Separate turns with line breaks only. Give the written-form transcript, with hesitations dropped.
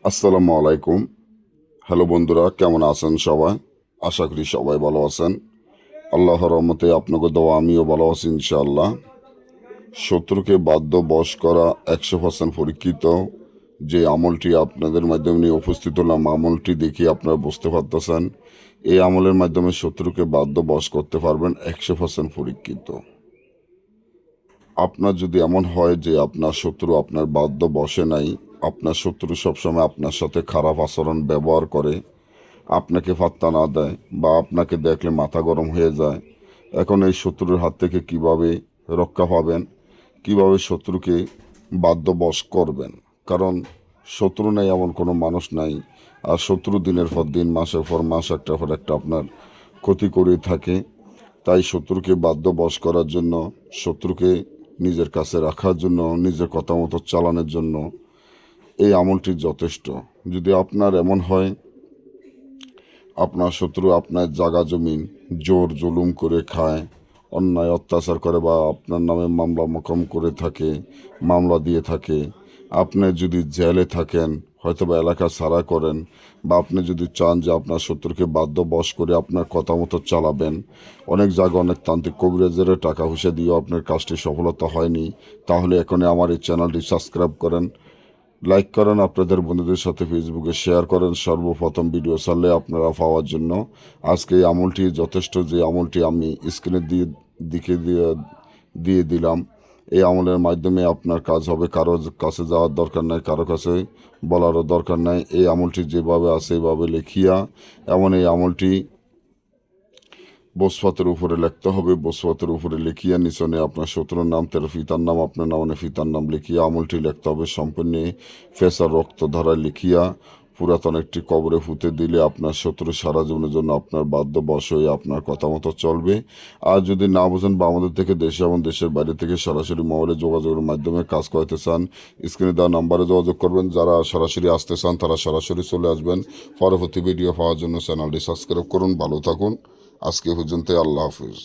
আসসালামু আলাইকুম। হ্যালো বন্ধুরা, কেমন আছেন সবাই? আশা করি সবাই ভালো আছেন। আল্লাহর রহমতে আপনাকে দোয়া আমিও ভালো আছি ইনশাআল্লাহ। শত্রুকে বাধ্য বশ করা 100% পরীক্ষিত। যে আমলটি আপনাদের মাধ্যমে নিয়ে উপস্থিত হলাম, আমলটি দেখে আপনারা বুঝতে পারতেছেন এই আমলের মাধ্যমে শত্রুকে বাধ্য বশ করতে পারবেন, 100% পরীক্ষিত। আপনার যদি এমন হয় যে আপনার শত্রু আপনার বাধ্য বসে নাই, আপনার শত্রু সবসময় আপনার সাথে খারাপ আচরণ ব্যবহার করে, আপনাকে পাত্তা না দেয় বা আপনাকে দেখলে মাথা গরম হয়ে যায়, এখন এই শত্রুর হাত থেকে কিভাবে রক্ষা পাবেন, কিভাবে শত্রুকে বাধ্য বশ করবেন? কারণ শত্রু নেই এমন কোনো মানুষ নাই। আর শত্রু দিনের পর দিন, মাসের পর মাস, একটার পর একটা আপনার ক্ষতি করেই থাকে। তাই শত্রুকে বাধ্য বশ করার জন্য, শত্রুকে নিজের কাছে রাখার জন্য, নিজের কথা মতো চালানোর জন্য এই আমলটি যথেষ্ট। যদি আপনার এমন হয় আপনার শত্রু আপনার জাগা জমিন জোর জুলুম করে খায়, অন্যায় অত্যাচার করে বা আপনার নামে মামলা মোকম করে থাকে, মামলা দিয়ে থাকে, আপনি যদি জেলে থাকেন, হয়তো বা এলাকা ছাড়া করেন, বা আপনি যদি চান যে আপনার শত্রুকে বাধ্য বশ করে আপনার কথা মতো চালাবেন, অনেক জায়গায় অনেক তান্ত্রিক কবিরাজের টাকা পয়সা দিয়েও আপনার কাজটি সফলতা হয়নি, তাহলে এখনই আমার এই চ্যানেলটি সাবস্ক্রাইব করেন, লাইক করেন, আপনাদের বন্ধুদের সাথে ফেসবুকে শেয়ার করেন সর্বপ্রথম ভিডিও ছাড়লে আপনারা পাওয়ার জন্য। আজকে এই আমলটি যথেষ্ট, যে আমলটি আমি স্ক্রিনে দিয়ে দিলাম। এই আমলের মাধ্যমে আপনার কাজ হবে, কারো কাছে যাওয়ার দরকার নাই, কারো কাছে বলারও দরকার নাই। এই আমলটি যেভাবে আছে এইভাবে লিখিয়া, এমন এই আমলটি বসফাতের উপরে লিখতে হবে। বসফাতের উপরে লিখিয়া নিচনে আপনার শত্রুর নাম, তার পিতার নাম, আপনার নাম পিতার নাম লিখিয়া আমলটি লিখতে হবে। সম্পূর্ণ ফেসার রক্ত ধারা লিখিয়া পুরাতন একটি কবরে ফুতে দিলে আপনার শত্রু সারা জীবনের জন্য আপনার বাধ্য বশ হয়ে আপনার কথা মতো চলবে। আর যদি না বোঝেন বা আমাদের থেকে দেশে এবং দেশের বাইরে থেকে সরাসরি মোবাইলে যোগাযোগের মাধ্যমে কাজ করাতে চান, স্ক্রিনে দেওয়া নাম্বারে যোগাযোগ করবেন। যারা সরাসরি আসতে চান তারা সরাসরি চলে আসবেন। পরবর্তী ভিডিও পাওয়ার জন্য চ্যানেলটি সাবস্ক্রাইব করুন। ভালো থাকুন। আজকে পর্যন্ত, আল্লাহ হাফিজ।